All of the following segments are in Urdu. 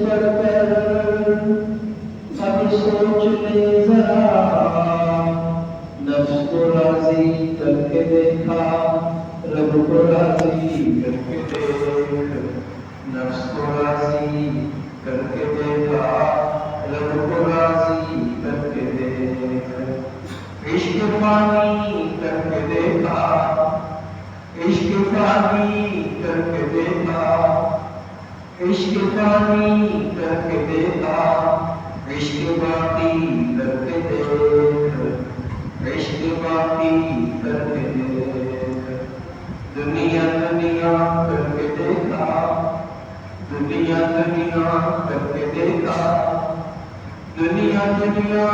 پڑھ کر اب سوچ لے ذرا، نفس کو راضی کر کے دیکھا رب کو راضی کر کے دیکھ، نفس کو راضی کر کے دیکھا رب کو راضی کر کے دیکھ، عشق پانی کر کے دیکھا، عشق پانی کر کے دیکھا، عشق پانی کر کے دیکھا، عشق باقی کر کے دیکھ، عشق باقی کر کے دیکھ، دنیا دنیا کر کے دیکھا، دنیا دنیا کر کے دیکھا، دنیا دنیا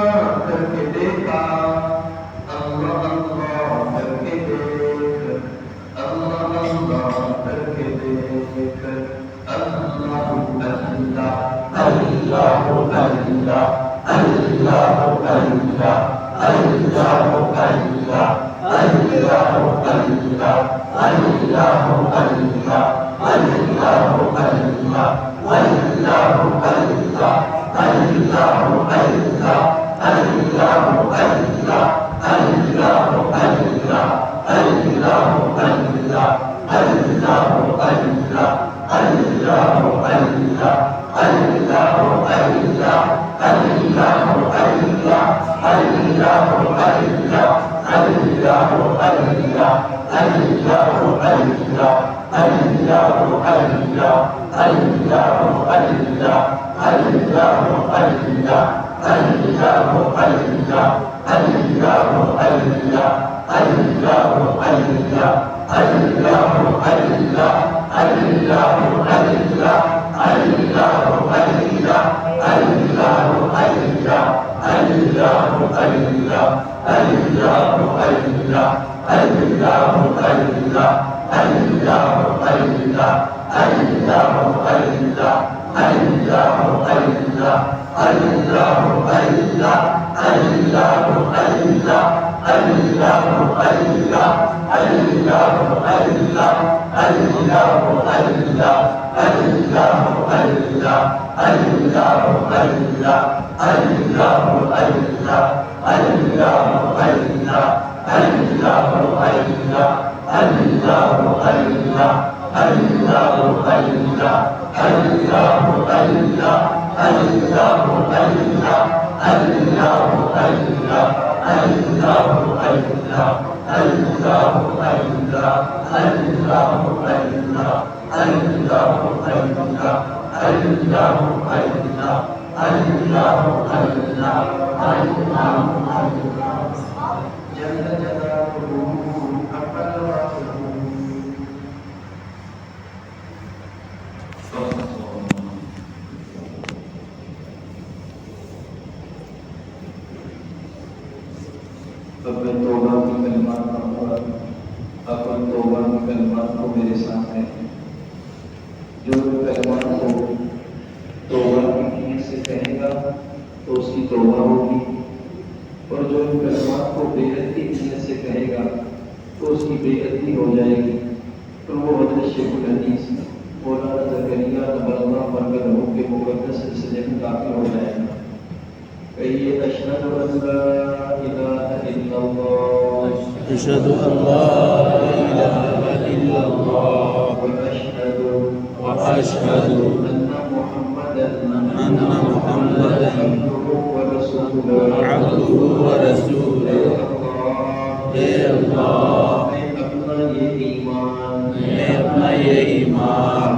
کر کے دیکھا، اللہ اللہ کر کے دیکھ، اللہ اللہ کر کے دیکھ، اللہ اللہ اللہ اللہ اپنے توبہ کی کلمات پڑھوں گا، اپنے توبہ کی کلمات کو میرے سامنے، جو کلمات کو توبہ کی نیت سے کہے گا تو اس کی توبہ ہوگی، اور جو کلمات کو بے ادبی کی نیت سے کہے گا تو اس کی بے ادبی ہو جائے گی، تو وہ حضرت شیخ الحدیث مولانا زکریا نبر اللہ مرکزہ کے مقدس سلسلے میں داخل ہو جائے گا۔ کہیے اشہد ان لا الہ الا اللہ، اشہد ان لا الہ الا اللہ، واشہد ان محمدا عبدہ ورسولہ۔ اے اللہ، میں اپنا یہ ایمان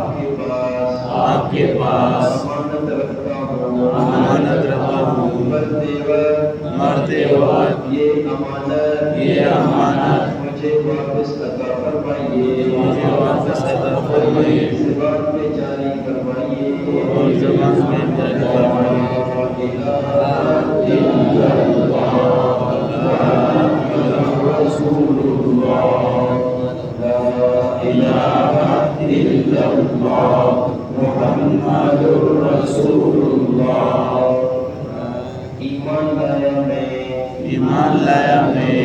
آپ کے پاس امانت رکھتا ہوں، مرتے وقت یہ امانت مجھے واپس عطا فرمائیے، زبان پہ جاری فرمائیے، اور زبان میں جاری فرمائیے۔ محمد رسول اللہ۔ ایمان لایا میں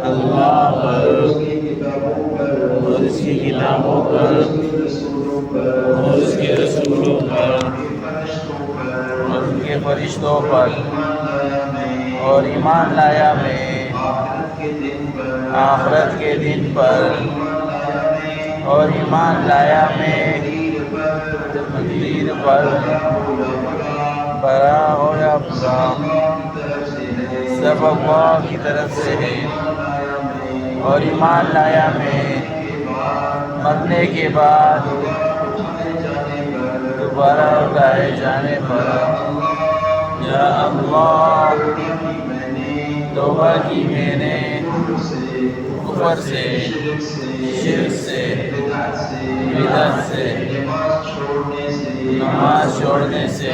اللہ پر، اس کی کتابوں پر، اور اس کے رسولوں پر، کے فرشتوں پر اور ایمان لایا میں آخرت کے دن پر اور ایمان لایا میں تقدیر پر بڑا ہو یا برا سب اللہ کی طرف سے ہے اور ایمان لایا میں مرنے کے بعد دوبارہ اٹھائے جانے پر یا اللہ توبہ کی میں نے کفر سے شرک سے بدعت سے نماز چھوڑنے سے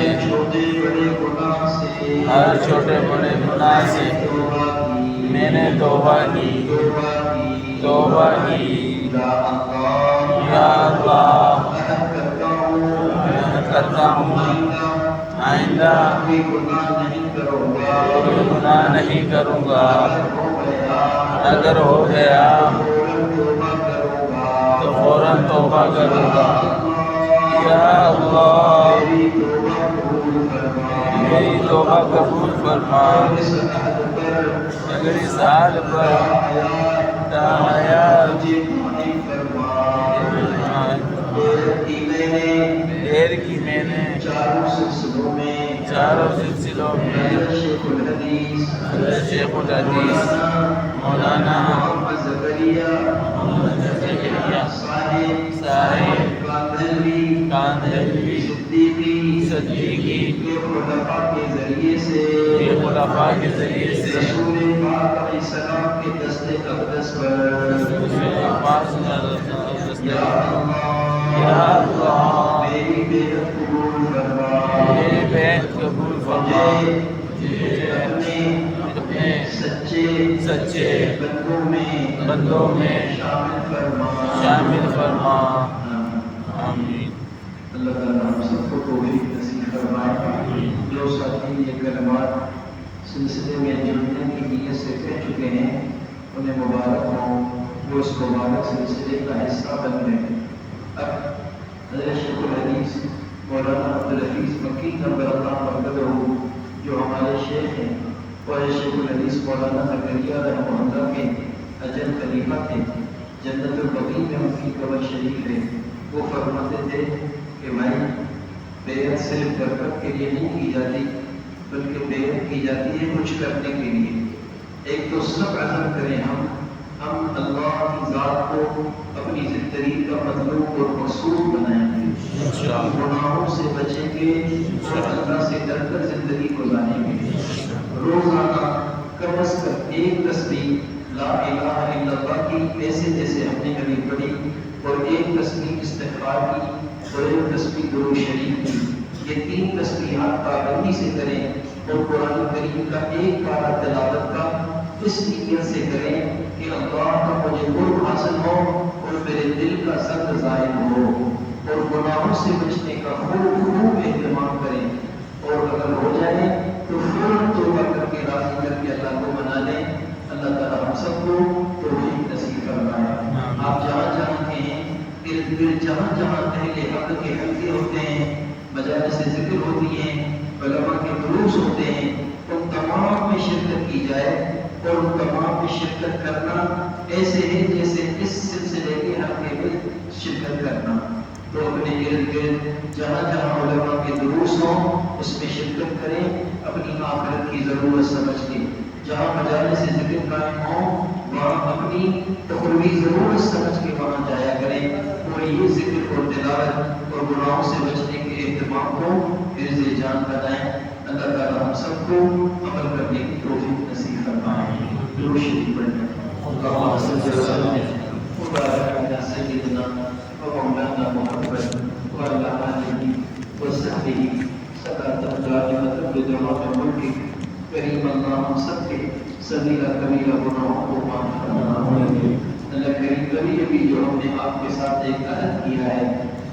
ہر چھوٹے بڑے گناہ سے میں نے توبہ کی یا اللہ کرتا ہوں آئندہ کوئی گناہ نہیں کروں گا اگر ہو گیا تو فوراً توبہ کروں گا یا اللہ میری توبہ قبول فرما اگر اس حال پر دیر کی میں نے چاروں سلسلوں میں شیخ الحدیث مولانا محمد زکریا صاحب کاندھلوی صدیقی کے خلفاء کے ذریعے سے رسول پاک علیہ السلام کے دست اقدس پر یا اللہ میری بیعت قبول فرما اپنے سچے بندوں میں شامل فرما آمین۔ اللہ تعالیٰ ہم سب کو توفیق نصیب فرمائے۔ جو ساتھی یہ کلمات سلسلے میں جڑنے کی نیت سے کہہ چکے ہیں انہیں مبارک ہوں، وہ اس مبارک سلسلے کا حصہ بن گئے۔ اب حضرت شیخ الحدیث مولانا عبدالحفیظ مکی نمبر اللہ مرکزہ جو ہمارے شیخ ہیں، وہ شیخ الحدیث مولانا زکریا رحمہ اللہ کے اجل خلیفہ تھے، جنت البقیع میں ان کی قبر شریف ہے۔ وہ فرماتے تھے کہ بھائی بیعت صرف برکت کے لیے نہیں کی جاتی بلکہ بیعت کی جاتی ہے کچھ کرنے کے لیے۔ ایک تو سب عزم کریں ہم اللہ کی ذات کو اپنی زندگی کا مطلوب اور مقصود بنائیں گے، گناہوں سے بچیں گے اور اللہ سے ڈر کر زندگی گزاریں گے۔ روزانہ کم از کم ایک تسبیح لا الہ الا اللہ کی ایسے جیسے ہم نے کبھی پڑھی، اور ایک تسبیح استغفار کی اور ایک تسبیح درود شریف کی، یہ 3 تسبیحات پابندی سے کریں اور قرآن کریم کا ایک پارہ تلاوت کا اس نیت سے کریں کہ اللہ کا مجھے قرب حاصل ہو اور میرے دل کا زنگ زائل ہو، اور گناہوں سے بچنے کا خوب اہتمام کریں، اور اگر ہو جائے تو فوراً توبہ کر کے راضی کر کے اللہ کو منا لیں۔ اللہ تعالیٰ ہم سب کو توفیق نصیب فرمائے۔ آپ جہاں جہاں کے ہیں، ارد گرد جہاں جہاں اہل حق کے حلقے ہوتے ہیں، مجالس ذکر ہوتی ہیں، علماء کے دروس ہوتے ہیں، ان تمام میں شرکت کی جائے، اور ان تمام میں شرکت کرنا ایسے ہے جیسے اس سلسلے کے حلقے میں شرکت کرنا۔ تو اپنے ارد گرد جہاں جہاں علماء کے دروس ہوں اس میں شرکت کریں، اپنی آخرت کی ضرورت سمجھ کے۔ جہاں مجالس ذکر قائم ہوں وہاں اپنی تقوی ضرورت سمجھ کے وہاں جایا کریں، اور یہ ذکر اور تلاوت اور گناہوں سے بچنے کے اہتمام کو حرز جان بنائیں۔ اللہ تعالیٰ ہم سب کو عمل کرنے کی توفیق نصیب فرمائے۔ درود شریف پڑھیں۔ اللہم صلی اللہ علیہ سیدنا و مولانا محمد وعلی آلہ وصحبہ صلاۃ دائمۃ بدوام ملک کریم۔ اللہ ہم سب کے صغیرہ کبیرہ گناہوں کو معاف فرما۔ اللہ کریم کبھی کبھی جو ہم نے آپ کے ساتھ ایک عہد کیا ہے،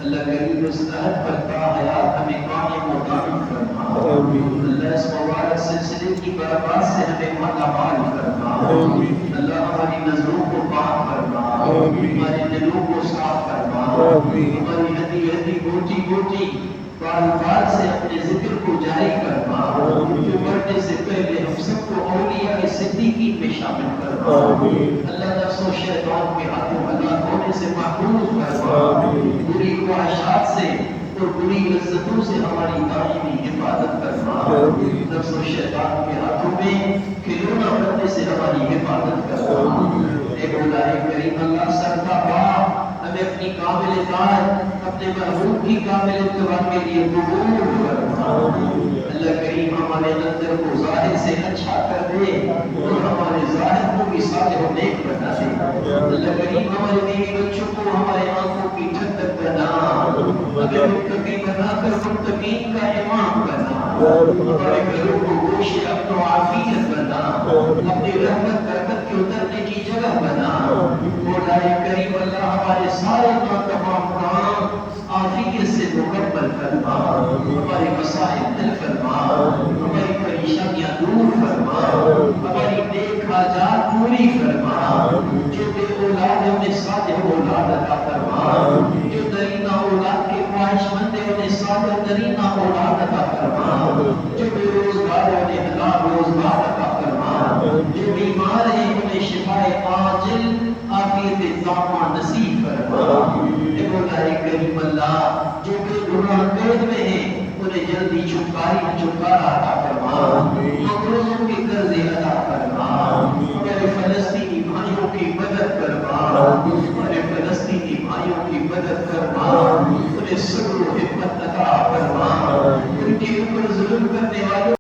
اللہ کریم اس عہد پر تا حیات ہمیں قائم و دائم فرما۔ اللہ اس مبارک سلسلے کی برکات سے ہمیں مالا مال فرما۔ اللہ ہماری نظروں کو پاک فرما، ہمارے دلوں کو صاف فرما، ہماری ہڈی ہڈی بوٹی بوٹی بار بار سے اپنے ذکر کو جاری فرما جو مرنے سے پہلے ہم سب کو اولیاء صدیقین میں شامل فرما اللہ نفس و شیطان کے ہاتھوں ہلاک ہونے سے محفوظ فرما بری خواہشات سے اور بری لذتوں سے ہماری دائمی حفاظت فرما نفس و شیطان کے ہاتھوں میں کھلونا بننے سے ہماری حفاظت فرما اے مولا کریم اللہ سر کا پا ہمیں اپنی کامل اطاعت اپنے محبوب کی کامل اتباع کے لیے قبول فرما اللہ کریم ہمارے اندر کو ظاہر سے اچھا کر دے اور ہمارے ظاہر کو بھی صالح و نیک بنا دے اللہ کریم ہمارے بیوی بچوں کو ہمارے آنکھوں کی ٹھنڈک بنا ہمیں متقی بنا کر متقین کا امام بنا ہمارے گھروں کو گوش امن و عافیت بنا اپنی رحمت برکت کے اترنے کی جگہ بنا مولا کریم اللہ ہمارے سارے تمام کام عافیت سے مکمل فرما ہمارے مسائل حل فرما ہماری پریشانیاں دور فرما ہماری نیک حاجات پوری فرما جو بے اولاد ہے انہیں صالح اولاد عطا فرما جو درینہ اولاد کے خواہش مند ہے انہیں صالح درینہ اولاد عطا فرما جو بے روزگار ہے انہیں حلال روزگار عطا فرما جو بیمار ہے انہیں شفائے عاجل عافیت تامہ نصیب فرما اے مولا کریم اللہ جو بے گناہ قید میں ہیں انہیں جلدی چھٹکارا عطا فرما مقروضوں کے قرض ادا فرما میرے فلسطینی بھائیوں کی مدد فرما میرے فلسطینی بھائیوں کی مدد فرما انہیں صبر و حکمت عطا فرما ان کے اوپر ظلم کرنے